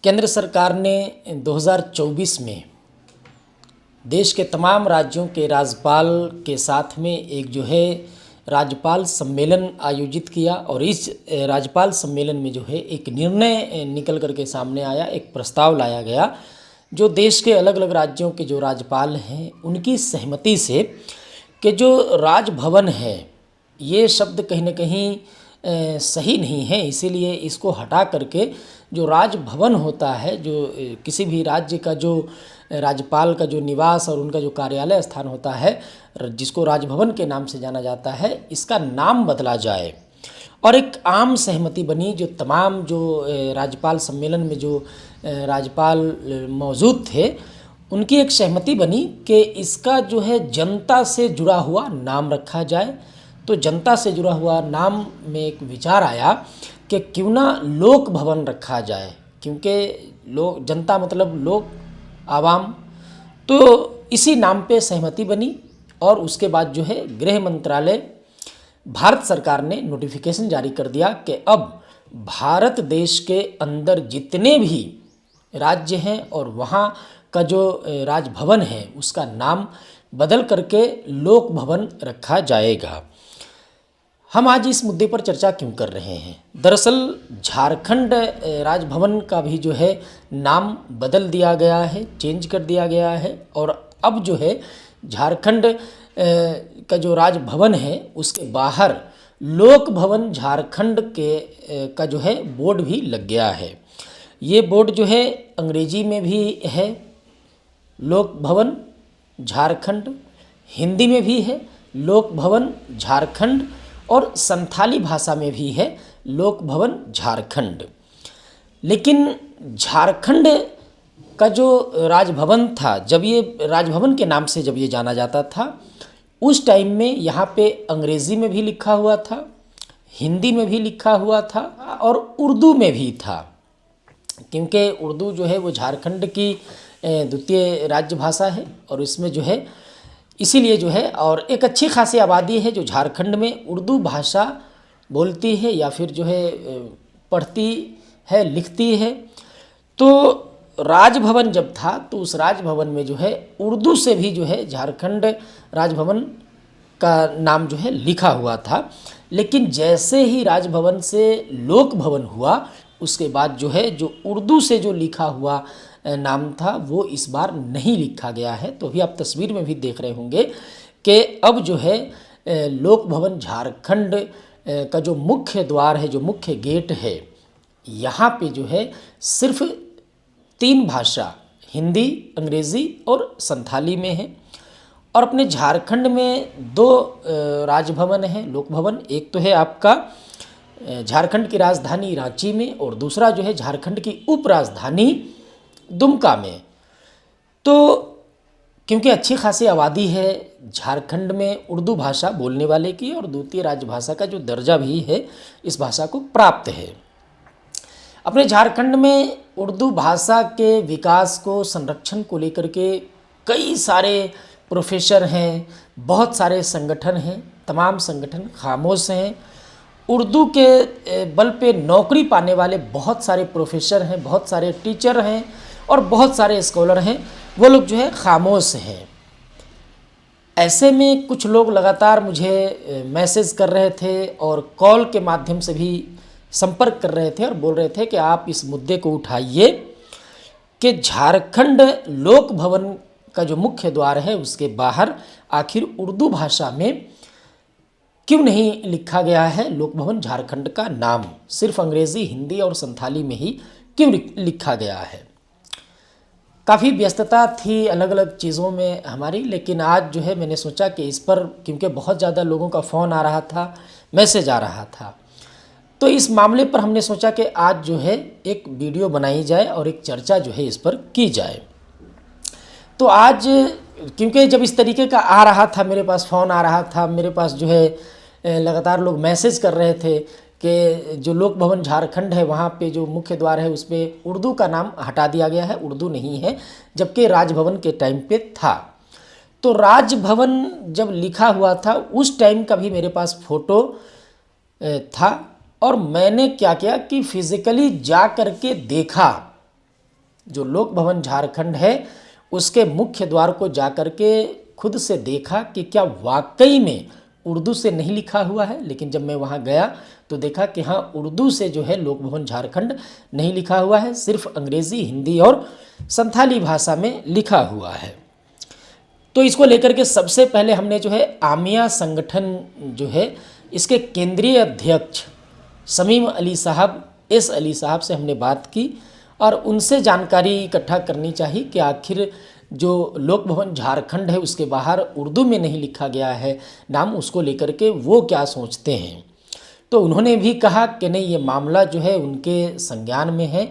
केंद्र सरकार ने 2024 में देश के तमाम राज्यों के राज्यपाल के साथ में एक जो है राज्यपाल सम्मेलन आयोजित किया और इस राज्यपाल सम्मेलन में जो है एक निर्णय निकल कर के सामने आया, एक प्रस्ताव लाया गया जो देश के अलग अलग राज्यों के जो राज्यपाल हैं उनकी सहमति से कि जो राजभवन है ये शब्द कहीं ना कहीं सही नहीं है, इसीलिए इसको हटा करके जो राजभवन होता है, जो किसी भी राज्य का जो राज्यपाल का जो निवास और उनका जो कार्यालय स्थान होता है जिसको राजभवन के नाम से जाना जाता है, इसका नाम बदला जाए। और एक आम सहमति बनी, जो तमाम जो राज्यपाल सम्मेलन में जो राज्यपाल मौजूद थे उनकी एक सहमति बनी कि इसका जो है जनता से जुड़ा हुआ नाम रखा जाए। तो जनता से जुड़ा हुआ नाम में एक विचार आया कि क्यों ना लोक भवन रखा जाए, क्योंकि लोग, जनता मतलब लोग, आवाम। तो इसी नाम पे सहमति बनी और उसके बाद जो है गृह मंत्रालय भारत सरकार ने नोटिफिकेशन जारी कर दिया कि अब भारत देश के अंदर जितने भी राज्य हैं और वहाँ का जो राजभवन है उसका नाम बदल करके लोक भवन रखा जाएगा। हम आज इस मुद्दे पर चर्चा क्यों कर रहे हैं? दरअसल झारखंड राजभवन का भी जो है नाम बदल दिया गया है, चेंज कर दिया गया है और अब जो है झारखंड का जो राजभवन है उसके बाहर लोक भवन झारखंड के का जो है बोर्ड भी लग गया है। ये बोर्ड जो है अंग्रेजी में भी है लोक भवन झारखंड, हिंदी में भी है लोक भवन झारखंड और संथाली भाषा में भी है लोक भवन झारखंड। लेकिन झारखंड का जो राजभवन था, जब ये राजभवन के नाम से जब ये जाना जाता था उस टाइम में यहाँ पे अंग्रेज़ी में भी लिखा हुआ था, हिंदी में भी लिखा हुआ था और उर्दू में भी था, क्योंकि उर्दू जो है वो झारखंड की द्वितीय राज्य भाषा है और इसमें जो है इसीलिए जो है, और एक अच्छी खासी आबादी है जो झारखंड में उर्दू भाषा बोलती है या फिर जो है पढ़ती है, लिखती है। तो राजभवन जब था तो उस राजभवन में जो है उर्दू से भी जो है झारखंड राजभवन का नाम जो है लिखा हुआ था। लेकिन जैसे ही राजभवन से लोक भवन हुआ उसके बाद जो है जो उर्दू से जो लिखा हुआ नाम था वो इस बार नहीं लिखा गया है। तो अभी आप तस्वीर में भी देख रहे होंगे कि अब जो है लोक भवन झारखंड का जो मुख्य द्वार है, जो मुख्य गेट है, यहाँ पे जो है सिर्फ 3 भाषा हिंदी, अंग्रेज़ी और संथाली में है। और अपने झारखंड में 2 राजभवन हैं, लोक भवन। एक तो है आपका झारखंड की राजधानी रांची में और दूसरा जो है झारखंड की उप राजधानी दुमका में। तो क्योंकि अच्छी खासी आबादी है झारखंड में उर्दू भाषा बोलने वाले की और द्वितीय राजभाषा का जो दर्जा भी है इस भाषा को प्राप्त है। अपने झारखंड में उर्दू भाषा के विकास को, संरक्षण को लेकर के कई सारे प्रोफेसर हैं, बहुत सारे संगठन हैं, तमाम संगठन खामोश हैं। उर्दू के बल पे नौकरी पाने वाले बहुत सारे प्रोफेसर हैं, बहुत सारे टीचर हैं और बहुत सारे स्कॉलर हैं, वो लोग जो है खामोश हैं। ऐसे में कुछ लोग लगातार मुझे मैसेज कर रहे थे और कॉल के माध्यम से भी संपर्क कर रहे थे और बोल रहे थे कि आप इस मुद्दे को उठाइए कि झारखंड लोक भवन का जो मुख्य द्वार है उसके बाहर आखिर उर्दू भाषा में क्यों नहीं लिखा गया है लोक भवन झारखंड का नाम, सिर्फ अंग्रेज़ी, हिंदी और संथाली में ही क्यों लिखा गया है। काफ़ी व्यस्तता थी अलग अलग चीज़ों में हमारी, लेकिन आज जो है मैंने सोचा कि इस पर, क्योंकि बहुत ज़्यादा लोगों का फ़ोन आ रहा था, मैसेज आ रहा था, तो इस मामले पर हमने सोचा कि आज जो है एक वीडियो बनाई जाए और एक चर्चा जो है इस पर की जाए। तो आज क्योंकि जब इस तरीके का आ रहा था, मेरे पास फ़ोन आ रहा था, मेरे पास जो है लगातार लोग मैसेज कर रहे थे कि जो लोक भवन झारखंड है वहाँ पे जो मुख्य द्वार है उस पर उर्दू का नाम हटा दिया गया है, उर्दू नहीं है, जबकि राजभवन के टाइम पे था। तो राजभवन जब लिखा हुआ था उस टाइम का भी मेरे पास फ़ोटो था और मैंने क्या किया कि फिज़िकली जा कर के देखा जो लोक भवन झारखंड है उसके मुख्य द्वार को जाकर के खुद से देखा कि क्या वाकई में उर्दू से नहीं लिखा हुआ है। लेकिन जब मैं वहाँ गया तो देखा कि हाँ, उर्दू से जो है लोक भवन झारखंड नहीं लिखा हुआ है, सिर्फ अंग्रेज़ी, हिंदी और संथाली भाषा में लिखा हुआ है। तो इसको लेकर के सबसे पहले हमने जो है आमिया संगठन जो है इसके केंद्रीय अध्यक्ष शमीम अली साहब, एस अली साहब से हमने बात की और उनसे जानकारी इकट्ठा करनी चाहिए कि आखिर जो लोक भवन झारखंड है उसके बाहर उर्दू में नहीं लिखा गया है नाम, उसको लेकर के वो क्या सोचते हैं। तो उन्होंने भी कहा कि नहीं, ये मामला जो है उनके संज्ञान में है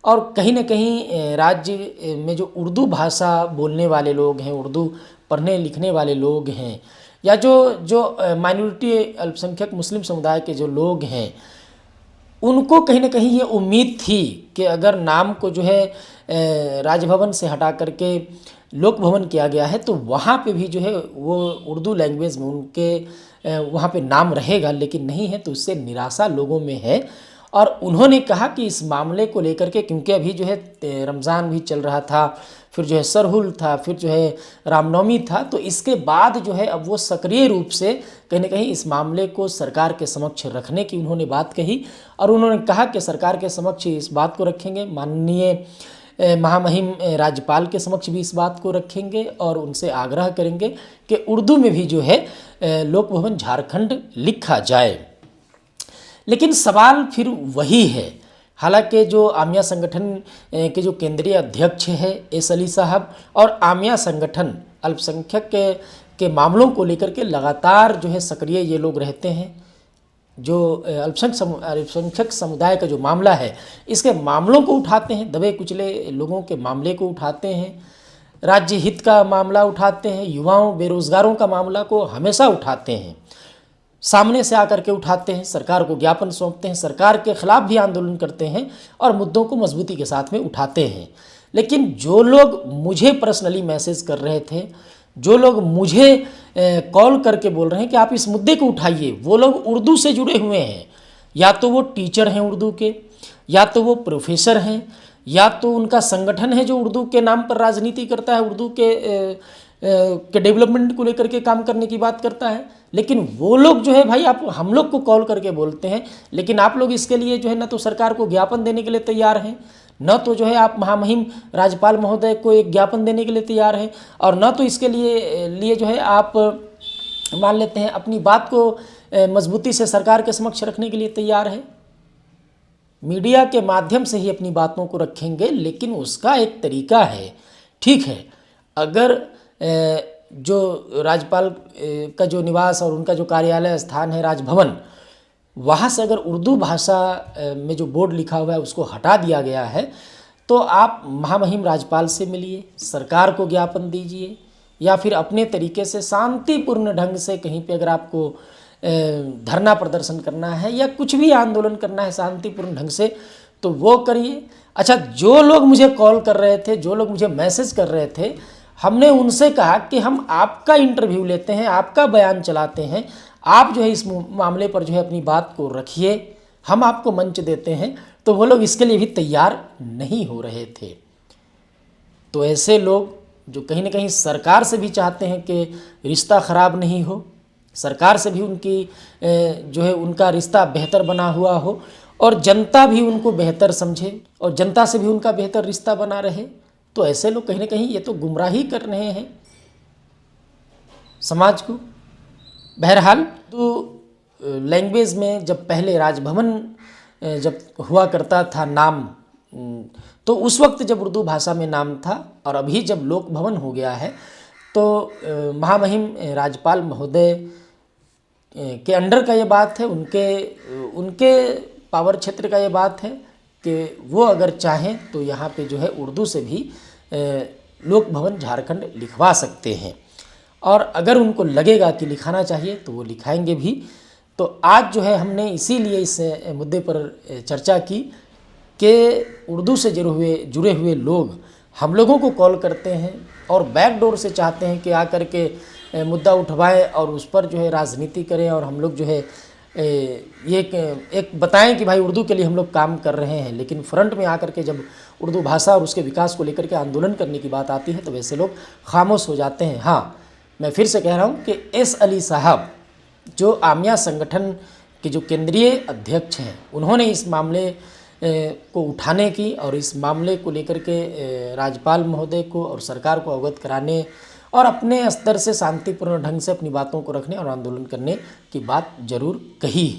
और कहीं न कहीं राज्य में जो उर्दू भाषा बोलने वाले लोग हैं, उर्दू पढ़ने लिखने वाले लोग हैं, या जो माइनॉरिटी अल्पसंख्यक मुस्लिम समुदाय के जो लोग हैं, उनको कहीं न कहीं ये उम्मीद थी कि अगर नाम को जो है राजभवन से हटा करके लोक भवन किया गया है तो वहाँ पे भी जो है वो उर्दू लैंग्वेज में उनके वहाँ पे नाम रहेगा, लेकिन नहीं है। तो उससे निराशा लोगों में है और उन्होंने कहा कि इस मामले को लेकर के, क्योंकि अभी जो है रमज़ान भी चल रहा था, फिर जो है सरहुल था, फिर जो है रामनवमी था, तो इसके बाद जो है अब वो सक्रिय रूप से कहीं न कहीं इस मामले को सरकार के समक्ष रखने की उन्होंने बात कही और उन्होंने कहा कि सरकार के समक्ष इस बात को रखेंगे, माननीय महामहिम राज्यपाल के समक्ष भी इस बात को रखेंगे और उनसे आग्रह करेंगे कि उर्दू में भी जो है लोक भवन झारखंड लिखा जाए। लेकिन सवाल फिर वही है। हालांकि जो आमिया संगठन के जो केंद्रीय अध्यक्ष है एस अली साहब और आमिया संगठन अल्पसंख्यक के मामलों को लेकर के लगातार जो है सक्रिय ये लोग रहते हैं। जो अल्पसंख्यक समुदाय का जो मामला है, इसके मामलों को उठाते हैं, दबे कुचले लोगों के मामले को उठाते हैं, राज्य हित का मामला उठाते हैं, युवाओं बेरोजगारों का मामला को हमेशा उठाते हैं, सामने से आकर के उठाते हैं, सरकार को ज्ञापन सौंपते हैं, सरकार के खिलाफ भी आंदोलन करते हैं और मुद्दों को मजबूती के साथ में उठाते हैं। लेकिन जो लोग मुझे पर्सनली मैसेज कर रहे थे, जो लोग मुझे कॉल करके बोल रहे हैं कि आप इस मुद्दे को उठाइए, वो लोग उर्दू से जुड़े हुए हैं। या तो वो टीचर हैं उर्दू के, या तो वो प्रोफेसर हैं, या तो उनका संगठन है जो उर्दू के नाम पर राजनीति करता है, उर्दू के डेवलपमेंट को लेकर के काम करने की बात करता है। लेकिन वो लोग जो है भाई, आप हम लोग को कॉल करके बोलते हैं, लेकिन आप लोग इसके लिए जो है ना तो सरकार को ज्ञापन देने के लिए तैयार हैं, न तो जो है आप महामहिम राज्यपाल महोदय को एक ज्ञापन देने के लिए तैयार हैं, और न तो इसके लिए जो है आप मान लेते हैं अपनी बात को मजबूती से सरकार के समक्ष रखने के लिए तैयार है। मीडिया के माध्यम से ही अपनी बातों को रखेंगे, लेकिन उसका एक तरीका है। ठीक है, अगर जो राज्यपाल का जो निवास और उनका जो कार्यालय स्थान है राजभवन, वहाँ से अगर उर्दू भाषा में जो बोर्ड लिखा हुआ है उसको हटा दिया गया है, तो आप महामहिम राज्यपाल से मिलिए, सरकार को ज्ञापन दीजिए, या फिर अपने तरीके से शांतिपूर्ण ढंग से कहीं पे अगर आपको धरना प्रदर्शन करना है या कुछ भी आंदोलन करना है शांतिपूर्ण ढंग से, तो वो करिए। अच्छा, जो लोग मुझे कॉल कर रहे थे, जो लोग मुझे मैसेज कर रहे थे, हमने उनसे कहा कि हम आपका इंटरव्यू लेते हैं, आपका बयान चलाते हैं, आप जो है इस मामले पर जो है अपनी बात को रखिए, हम आपको मंच देते हैं। तो वो लोग इसके लिए भी तैयार नहीं हो रहे थे। तो ऐसे लोग जो कहीं ना कहीं सरकार से भी चाहते हैं कि रिश्ता ख़राब नहीं हो, सरकार से भी उनकी जो है उनका रिश्ता बेहतर बना हुआ हो और जनता भी उनको बेहतर समझे और जनता से भी उनका बेहतर रिश्ता बना रहे, तो ऐसे लोग कहीं ना कहीं ये तो गुमराही कर रहे हैं समाज को। बहरहाल, तो लैंग्वेज में जब पहले राजभवन जब हुआ करता था नाम, तो उस वक्त जब उर्दू भाषा में नाम था, और अभी जब लोक भवन हो गया है तो महामहिम राज्यपाल महोदय के अंडर का ये बात है, उनके पावर क्षेत्र का ये बात है कि वो अगर चाहें तो यहाँ पे जो है उर्दू से भी लोक भवन झारखंड लिखवा सकते हैं, और अगर उनको लगेगा कि लिखाना चाहिए तो वो लिखाएंगे भी। तो आज जो है हमने इसीलिए इस मुद्दे पर चर्चा की कि उर्दू से जुड़े हुए लोग हम लोगों को कॉल करते हैं और बैकडोर से चाहते हैं कि आकर के मुद्दा उठवाएं और उस पर जो है राजनीति करें और हम लोग जो है ये एक बताएं कि भाई उर्दू के लिए हम लोग काम कर रहे हैं, लेकिन फ्रंट में आकर के जब उर्दू भाषा और उसके विकास को लेकर के आंदोलन करने की बात आती है तो वैसे लोग खामोश हो जाते हैं। हाँ, मैं फिर से कह रहा हूँ कि एस अली साहब जो आमिया संगठन के जो केंद्रीय अध्यक्ष हैं, उन्होंने इस मामले को उठाने की और इस मामले को लेकर के राज्यपाल महोदय को और सरकार को अवगत कराने और अपने स्तर से शांतिपूर्ण ढंग से अपनी बातों को रखने और आंदोलन करने की बात जरूर कही है।